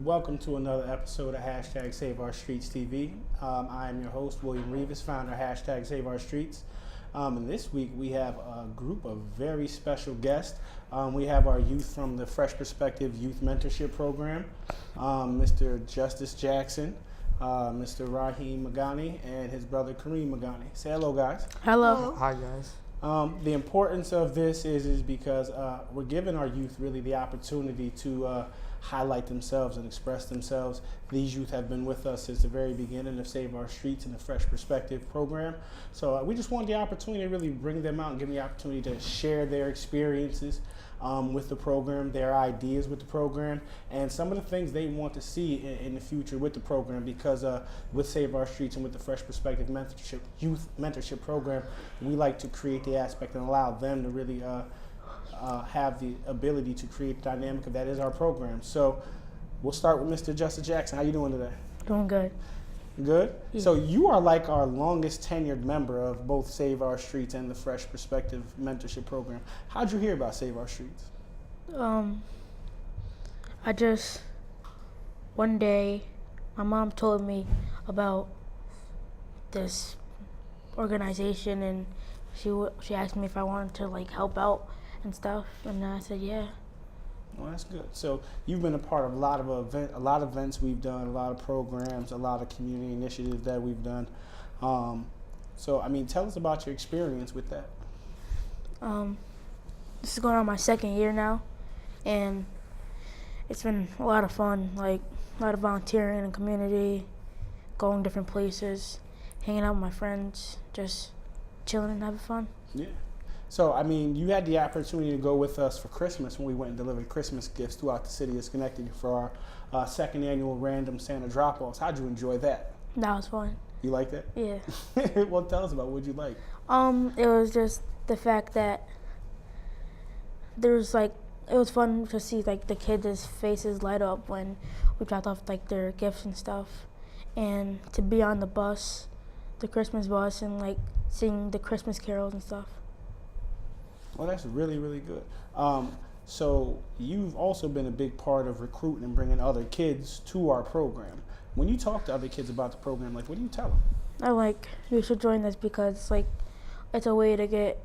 welcome to another episode of Hashtag Save Our Streets TV. I am your host, William Rivas, founder of Hashtag Save Our Streets. And this week we have a group of very special guests. We have our youth from the Fresh Perspective Youth Mentorship Program, Mr. Justice Jackson, Mr. Raheem Magani, and his brother Kareem Magani. Say hello, guys. Hello. Hi, guys. The importance of this is because we're giving our youth really the opportunity to highlight themselves and express themselves. These youth have been with us since the very beginning of Save Our Streets and the Fresh Perspective program. So we just want the opportunity to really bring them out and give them the opportunity to share their experiences with the program, their ideas with the program, and some of the things they want to see in the future with the program, because with Save Our Streets and with the Fresh Perspective Mentorship, Youth Mentorship Program, we like to create the aspect and allow them to really have the ability to create the dynamic of that is our program. So we'll start with Mr. Justice Jackson. How you doing today? Doing good. Good? Yeah. So you are like our longest tenured member of both Save Our Streets and the Fresh Perspective Mentorship Program. How'd you hear about Save Our Streets? One day, my mom told me about this organization, and she asked me if I wanted to help out and stuff, and I said yeah. Well, that's good. So you've been a part of a lot of events we've done, a lot of programs, a lot of community initiatives that we've done. So I mean, tell us about your experience with that. This is going on my second year now, and it's been a lot of fun, like a lot of volunteering in the community, going different places, hanging out with my friends, just chilling and having fun. Yeah. So, I mean, you had the opportunity to go with us for Christmas when we went and delivered Christmas gifts throughout the city of Schenectady for our second annual Random Santa Drop-Offs. How'd you enjoy that? That was fun. You liked it? Yeah. Well, tell us about what you like. It was just the fact that it was fun to see the kids' faces light up when we dropped off their gifts and stuff, and to be on the bus, the Christmas bus, and sing the Christmas carols and stuff. Well, that's really, really good. So you've also been a big part of recruiting and bringing other kids to our program. When you talk to other kids about the program, what do you tell them? You should join this because it's a way to get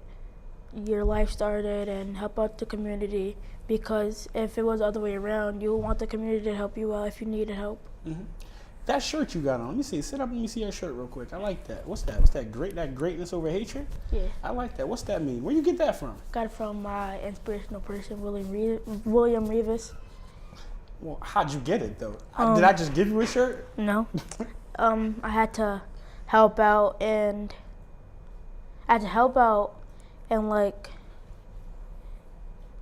your life started and help out the community, because if it was the other way around, you would want the community to help you out if you needed help. Mm-hmm. That shirt you got on, let me see. Sit up and let me see your shirt real quick. I like that. What's that? What's that? That greatness over hatred? Yeah. I like that. What's that mean? Where you get that from? Got it from my inspirational person, William Rivas. Well, how'd you get it though? Did I just give you a shirt? No. I had to help out and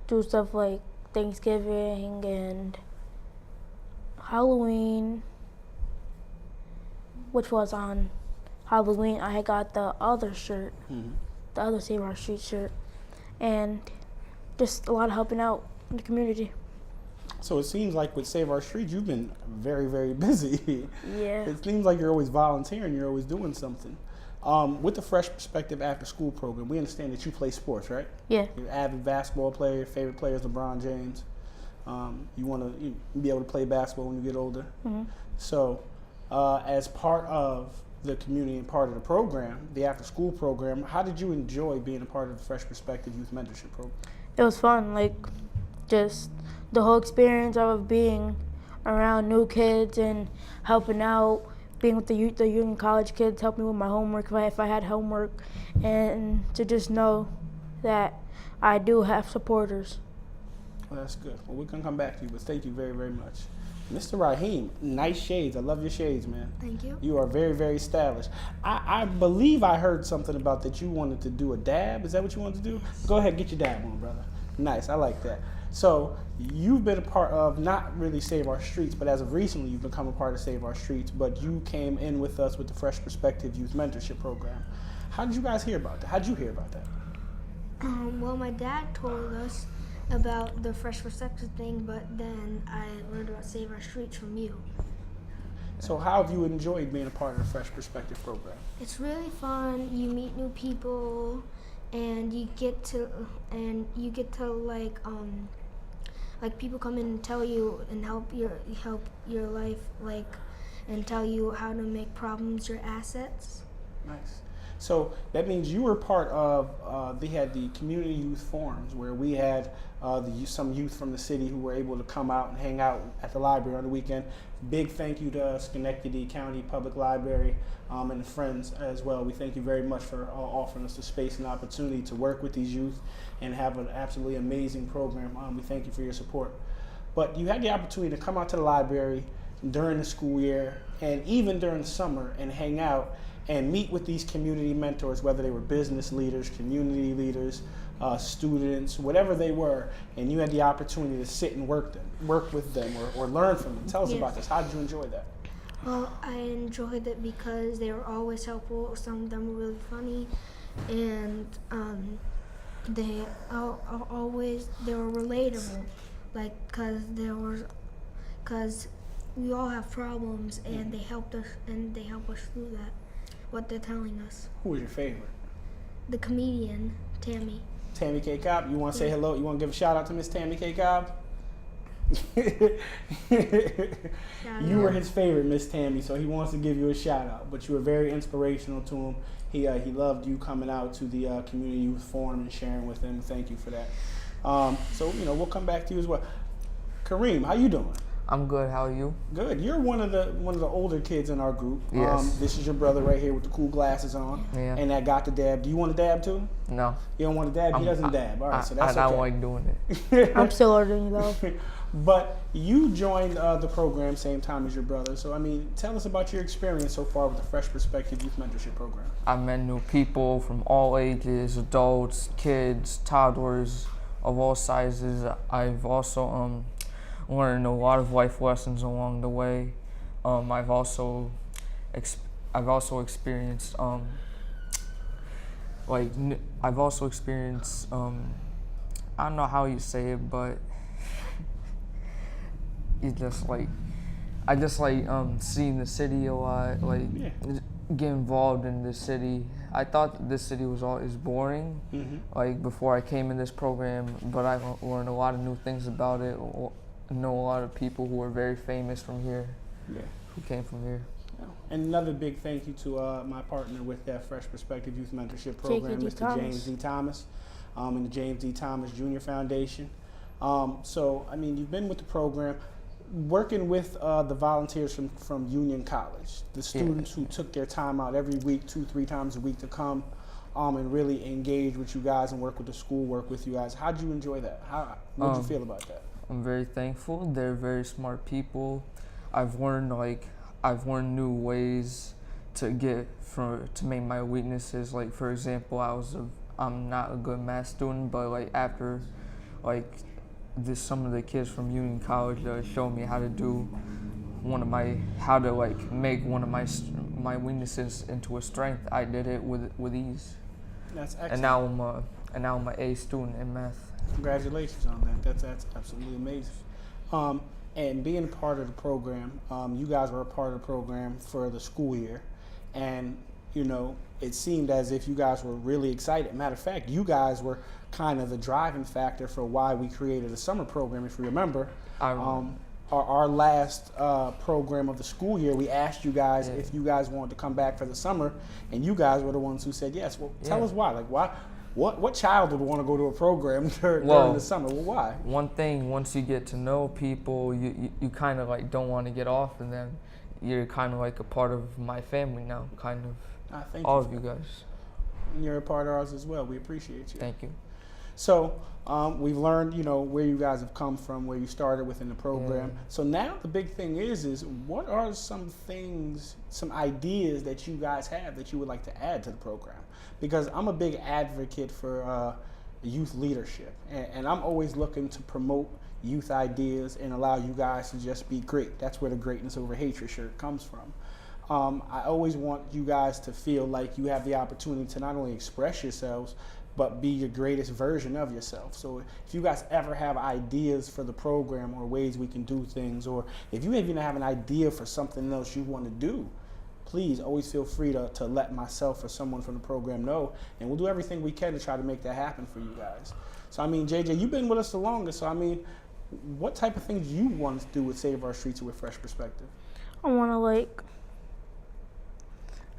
do stuff like Thanksgiving and Halloween, which was on Halloween. I got the other shirt, the other Save Our Street shirt, and just a lot of helping out in the community. So it seems like with Save Our Streets, you've been very, very busy. Yeah. It seems like you're always volunteering, you're always doing something. With the Fresh Perspective After School program, we understand that you play sports, right? Yeah. You're an avid basketball player, your favorite player is LeBron James. You want to be able to play basketball when you get older. Mm-hmm. So as part of the community and part of the program, the after school program, how did you enjoy being a part of the Fresh Perspective Youth Mentorship Program? It was fun, just the whole experience of being around new kids and helping out, being with the young college kids, helping me with my homework if I had homework, and to just know that I do have supporters. Well, that's good. Well, we're going to come back to you, but thank you very, very much. Mr. Raheem, nice shades. I love your shades, man. Thank you. You are very, very stylish. I believe I heard something about that you wanted to do a dab. Is that what you wanted to do? Go ahead, get your dab on, brother. Nice, I like that. So you've been a part of not really Save Our Streets, but as of recently you've become a part of Save Our Streets, but you came in with us with the Fresh Perspective Youth Mentorship Program. How did you guys hear about that? How did you hear about that? Well, my dad told us about the Fresh Perspective thing, but then I learned about Save Our Streets from you. So how have you enjoyed being a part of the Fresh Perspective program? It's really fun. You meet new people, and you get to like people come in and tell you and help your life, like, and tell you how to make problems your assets. Nice. So that means you were part of, they had the community youth forums where we had some youth from the city who were able to come out and hang out at the library on the weekend. Big thank you to Schenectady County Public Library and the friends as well. We thank you very much for offering us the space and opportunity to work with these youth and have an absolutely amazing program. We thank you for your support. But you had the opportunity to come out to the library during the school year and even during the summer and hang out and meet with these community mentors, whether they were business leaders, community leaders, students, whatever they were, and you had the opportunity to sit and work with them or learn from them. Tell us about this. How did you enjoy that? Well, I enjoyed it because they were always helpful. Some of them were really funny, and they were relatable, like because we all have problems, and they help us through that. What they're telling us. Who was your favorite? The comedian, Tammy. Tammy K. Cobb. You want to say hello? You want to give a shout out to Miss Tammy K. Cobb? You were his favorite, Miss Tammy, so he wants to give you a shout out. But you were very inspirational to him. He loved you coming out to the community youth forum and sharing with him. Thank you for that. So we'll come back to you as well. Kareem, how you doing? I'm good. How are you? Good. You're one of the older kids in our group. Yes. This is your brother right here with the cool glasses on. Yeah. And that got the dab. Do you want to dab too? No. You don't want to dab? He doesn't dab. All right, so that's okay. I don't like doing it. I'm still older than you though. But you joined the program same time as your brother. So, tell us about your experience so far with the Fresh Perspective Youth Mentorship Program. I met new people from all ages, adults, kids, toddlers of all sizes. I've also learned a lot of life lessons along the way. I've also experienced I don't know how you say it, but it's just I just seeing the city a lot, get involved in the city. I thought this city was always boring, before I came in this program, but I learned a lot of new things about it. Know a lot of people who are very famous from here, who came from here. And another big thank you to my partner with that Fresh Perspective Youth Mentorship Program, Mr. James D. Thomas, and the James D. Thomas Jr. Foundation. So, you've been with the program, working with the volunteers from Union College, the students who took their time out every week, 2-3 times a week to come and really engage with you guys and work with the school, work with you guys. How did you enjoy that? What did you feel about that? I'm very thankful. They're very smart people. I've learned new ways to make my weaknesses. Like, for example, I'm not a good math student, but after some of the kids from Union College showed me how to make one of my weaknesses into a strength. I did it with ease. That's excellent. And now I'm an A student in math. Congratulations on that. That's absolutely amazing. And being part of the program, you guys were a part of the program for the school year, and it seemed as if you guys were really excited. Matter of fact, you guys were kind of the driving factor for why we created a summer program. If you remember, our last program of the school year, we asked you guys if you guys wanted to come back for the summer, and you guys were the ones who said yes. Well, tell us why. Why? What child would want to go to a program during the summer? Well, why? One thing, once you get to know people, you kind of don't want to get off, and then you're kind of a part of my family now, kind of. Thank all you. of you guys. You're a part of ours as well. We appreciate you. Thank you. So we've learned, where you guys have come from, where you started within the program. So now the big thing is what are some ideas that you guys have that you would like to add to the program? Because I'm a big advocate for youth leadership, and I'm always looking to promote youth ideas and allow you guys to just be great. That's where the Greatness Over Hatred shirt comes from. I always want you guys to feel like you have the opportunity to not only express yourselves, but be your greatest version of yourself. So if you guys ever have ideas for the program or ways we can do things, or if you even have an idea for something else you want to do, please always feel free to let myself or someone from the program know, and we'll do everything we can to try to make that happen for you guys. So JJ, you've been with us the longest, so What type of things you want to do with Save Our Streets with Fresh Perspective? I want to like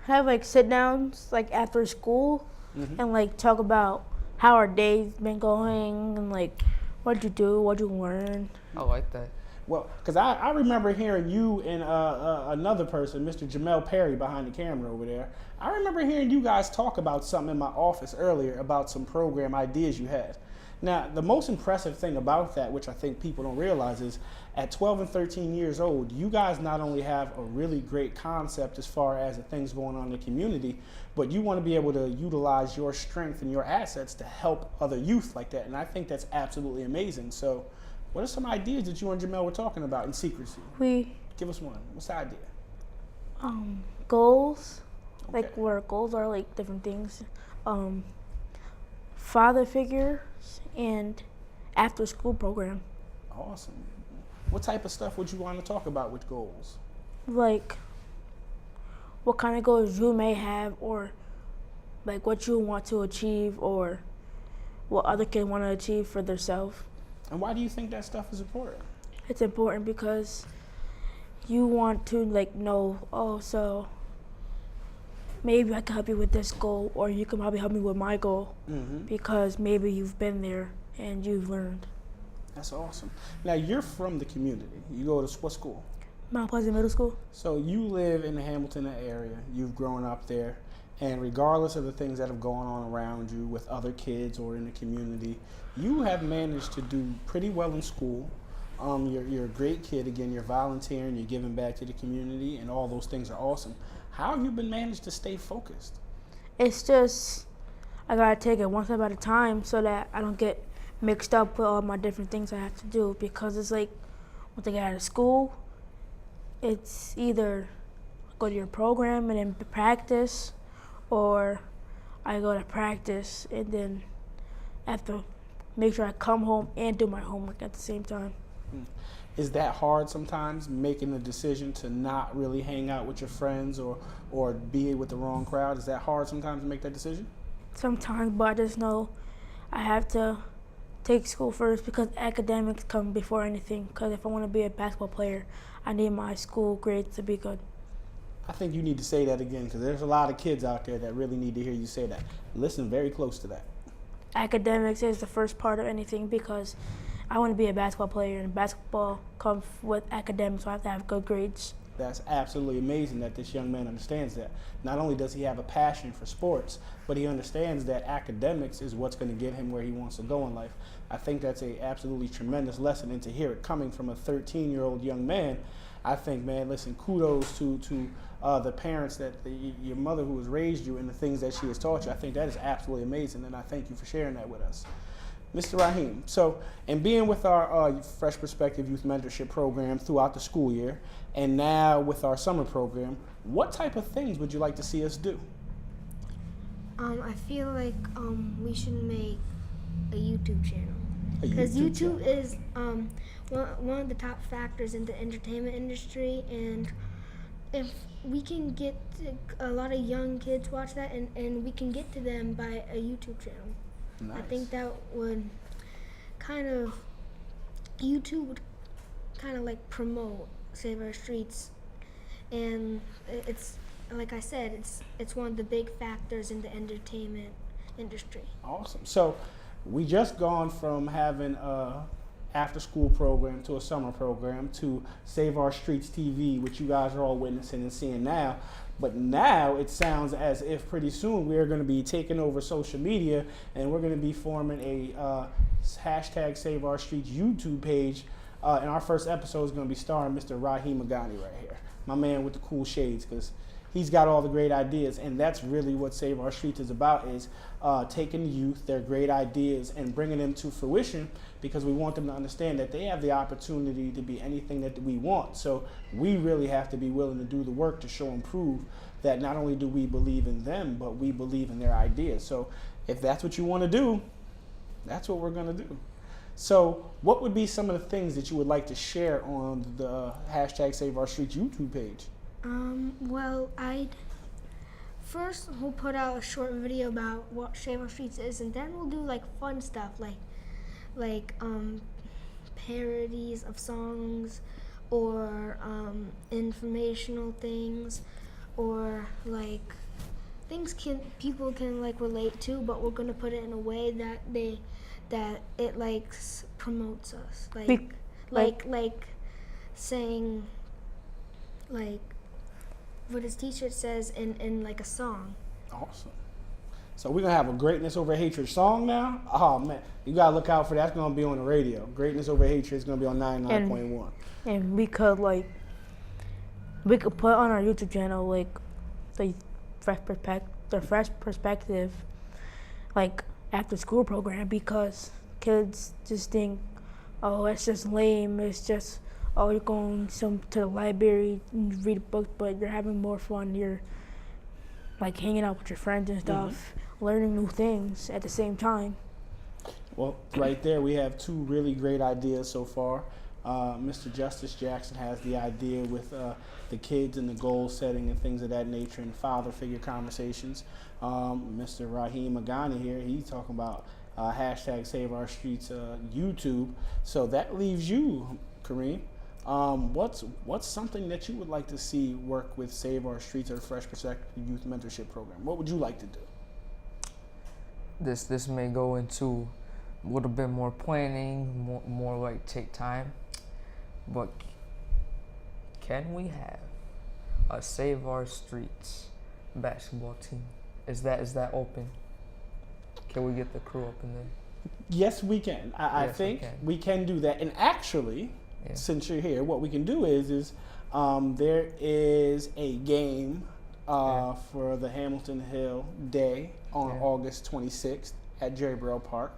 have like sit downs like after school and like talk about how our day's been going and like what'd you do, what'd you learn. I like that. Well, because I remember hearing you and another person, Mr. Jamel Perry, behind the camera over there. I remember hearing you guys talk about something in my office earlier about some program ideas you had. Now, the most impressive thing about that, which I think people don't realize, is at 12 and 13 years old, you guys not only have a really great concept as far as the things going on in the community, but you want to be able to utilize your strength and your assets to help other youth like that. And I think that's absolutely amazing. So what are some ideas that you and Jamel were talking about in secrecy? We Give us one. What's the idea? goals, Okay. like where goals are like different things, father figures, and after school program. Awesome. What type of stuff would you want to talk about with goals? Like what kind of goals you may have, or like what you want to achieve, or what other kids want to achieve for themselves. And why do you think that stuff is important? It's important because you want to like know, oh, so maybe I can help you with this goal, or you can probably help me with my goal because maybe you've been there and you've learned. That's awesome. Now, you're from the community. You go to what school? Mount Pleasant Middle School. So you live in the Hamilton area. You've grown up there. And regardless of the things that have gone on around you with other kids or in the community, you have managed to do pretty well in school. You're a great kid. Again, you're volunteering, you're giving back to the community, and all those things are awesome. How have you been managed to stay focused? It's just I gotta take it one step at a time so that I don't get mixed up with all my different things I have to do, because it's like once I get out of school, it's either go to your program and then practice, or I go to practice and then I have to make sure I come home and do my homework at the same time. Is that hard sometimes, making the decision to not really hang out with your friends or be with the wrong crowd? Is that hard sometimes to make that decision? Sometimes, but I just know I have to take school first because academics come before anything. Because if I want to be a basketball player, I need my school grades to be good. I think you need to say that again, because there's a lot of kids out there that really need to hear you say that. Listen very close to that. Academics is the first part of anything because I want to be a basketball player, and basketball comes with academics, so I have to have good grades. That's absolutely amazing that this young man understands that. Not only does he have a passion for sports, but he understands that academics is what's going to get him where he wants to go in life. I think that's a absolutely tremendous lesson, and to hear it coming from a 13-year-old young man, I think, man, listen, kudos to the parents, that your mother who has raised you and the things that she has taught you. I think that is absolutely amazing, and I thank you for sharing that with us. Mr. Raheem, so in being with our Fresh Perspective Youth Mentorship Program throughout the school year, and now with our summer program, what type of things would you like to see us do? I feel like we should make a YouTube channel. A Because YouTube YouTube is one of the top factors in the entertainment industry, and if we can get a lot of young kids watch that, and we can get to them by a YouTube channel. Nice. I think that would YouTube would kind of like promote Save Our Streets, and it's like I said, it's one of the big factors in the entertainment industry. Awesome. So we just gone from having a after-school program to a summer program to Save Our Streets TV, which you guys are all witnessing and seeing now. But now it sounds as if pretty soon we are going to be taking over social media, and we're going to be forming a hashtag Save Our Streets YouTube page. And our first episode is going to be starring Mr. Raheem Agani right here, my man with the cool shades, because he's got all the great ideas, and that's really what Save Our Streets is about, is taking the youth, their great ideas, and bringing them to fruition, because we want them to understand that they have the opportunity to be anything that we want. So we really have to be willing to do the work to show and prove that not only do we believe in them, but we believe in their ideas. So if that's what you want to do, that's what we're going to do. So what would be some of the things that you would like to share on the hashtag Save Our Streets YouTube page? Well, we'll put out a short video about what Save Our Streets is, and then we'll do like fun stuff like parodies of songs or informational things or like things people can like relate to, but we're gonna put it in a way that it like promotes us, like saying like what his teacher says in like a song. Awesome. So we're gonna have a Greatness Over Hatred song now. Oh man, you gotta look out for that. That's gonna be on the radio. Greatness Over Hatred is gonna be on 99.1. And we could put on our YouTube channel like the fresh perspective, like after school program, because kids just think, oh, it's just lame. It's just, oh, you're going to the library and read a book, but you're having more fun. You're like hanging out with your friends and stuff, learning new things at the same time. Well, right there we have two really great ideas so far. Mr. Justice Jackson has the idea with the kids and the goal setting and things of that nature and father figure conversations. Mr. Raheem Agani here, he's talking about hashtag Save Our Streets YouTube. So that leaves you, Kareem. What's something that you would like to see work with Save Our Streets or the Fresh Perspective Youth Mentorship Program? What would you like to do? This may go into a little bit more planning, more like take time. But can we have a Save Our Streets basketball team? Is that open? Can we get the crew up in there? Yes, we can. I think we can do that. And actually, since you're here, what we can do is there is a game for the Hamilton Hill Day on August 26th at Jerry Burrell Park.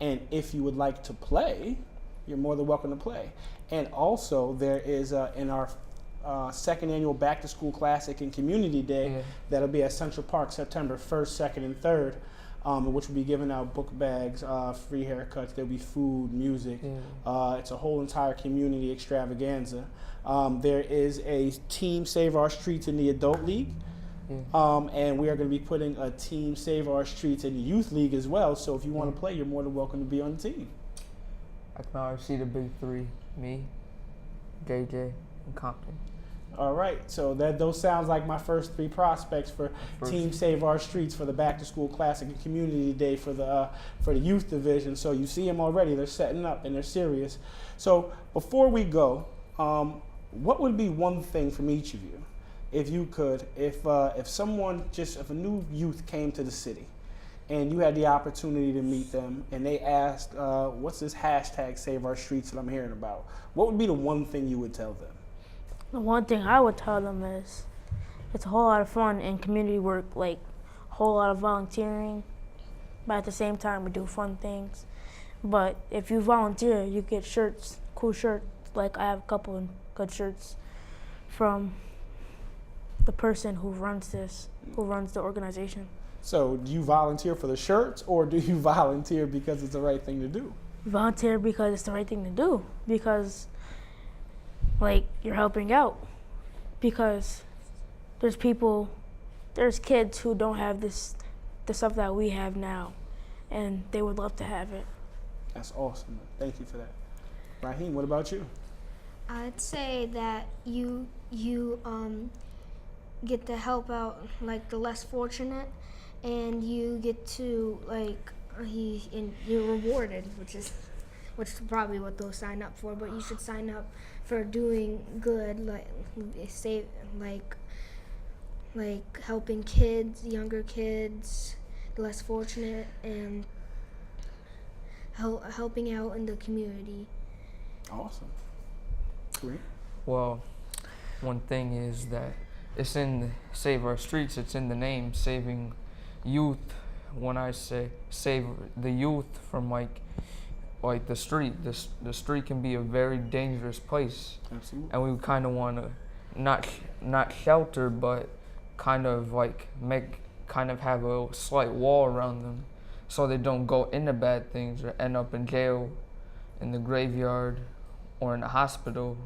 And if you would like to play, you're more than welcome to play. And also there is in our second annual Back to School Classic and Community Day that'll be at Central Park September 1st, 2nd, and 3rd, which will be giving out book bags, free haircuts, there'll be food, music. It's a whole entire community extravaganza. There is a team Save Our Streets in the Adult League. And we are going to be putting a team Save Our Streets in the Youth League as well. So if you want to play, you're more than welcome to be on the team. I can already see the big three: me, JJ, and Compton. All right, so those sounds like my first three prospects for Team Save Our Streets for the Back to School Classic and Community Day for the youth division. So you see them already; they're setting up and they're serious. So before we go, what would be one thing from each of you, if you could, if a new youth came to the city, and you had the opportunity to meet them, and they asked, "What's this hashtag Save Our Streets that I'm hearing about?" What would be the one thing you would tell them? The one thing I would tell them is it's a whole lot of fun and community work, like a whole lot of volunteering, but at the same time we do fun things. But if you volunteer, you get shirts, cool shirts. Like I have a couple of good shirts from the person who runs the organization. So do you volunteer for the shirts, or do you volunteer because it's the right thing to do? Volunteer because it's the right thing to do, because like you're helping out, because there's kids who don't have the stuff that we have now, and they would love to have it. That's awesome. Thank you for that. Raheem, what about you? I'd say that you get to help out like the less fortunate, and you get to you're rewarded, which is probably what they'll sign up for. But you should sign up for doing good, like helping kids, younger kids, the less fortunate, and helping out in the community. Awesome. Great. Well, one thing is that it's in Save Our Streets, it's in the name, saving youth. When I say save the youth from like the street, the street can be a very dangerous place. Absolutely. And we kind of want to not shelter, but kind of have a slight wall around them, so they don't go into bad things or end up in jail, in the graveyard, or in a hospital,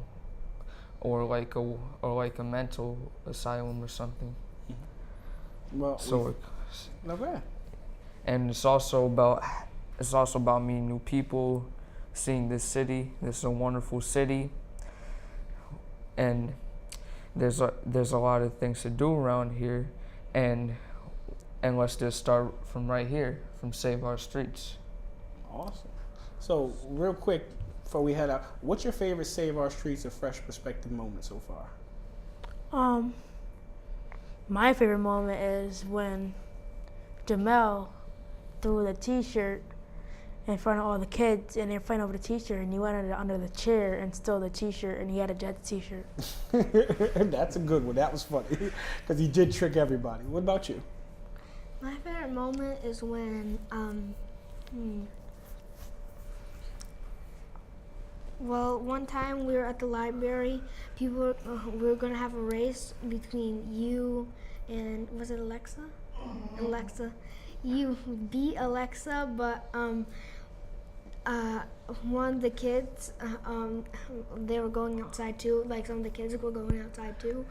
or like a mental asylum or something. Well, So not bad. and it's also about meeting new people, seeing this city. This is a wonderful city, and there's a lot of things to do around here, and let's just start from right here, from Save Our Streets. Awesome. So, real quick, before we head out, what's your favorite Save Our Streets or Fresh Perspective moment so far? My favorite moment is when Jamel threw the T-shirt in front of all the kids, and they're fighting over the T-shirt, and he went under the chair and stole the T-shirt, and he had a Jets T-shirt. That's a good one. That was funny because he did trick everybody. What about you? My favorite moment is when, well, one time we were at the library. We were gonna have a race between you and, was it Alexa? Alexa. You beat Alexa, but one of the kids, they were going outside too. Like some of the kids were going outside too,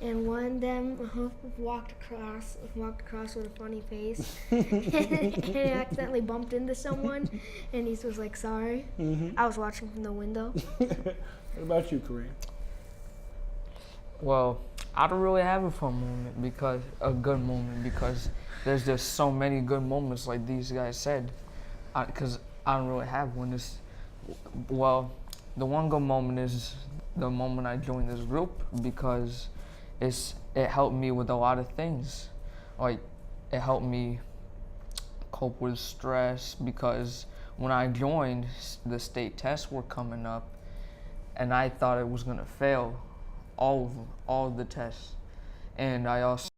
and one of them walked across with a funny face, and accidentally bumped into someone, and he was like, "Sorry." Mm-hmm. I was watching from the window. What about you, Kareem? Well, I don't really have a fun moment, because a good moment, because there's just so many good moments like these guys said. Because I don't really have one. Well, the one good moment is the moment I joined this group, because it helped me with a lot of things. Like, it helped me cope with stress, because when I joined, the state tests were coming up, and I thought it was gonna fail all of the tests. And I also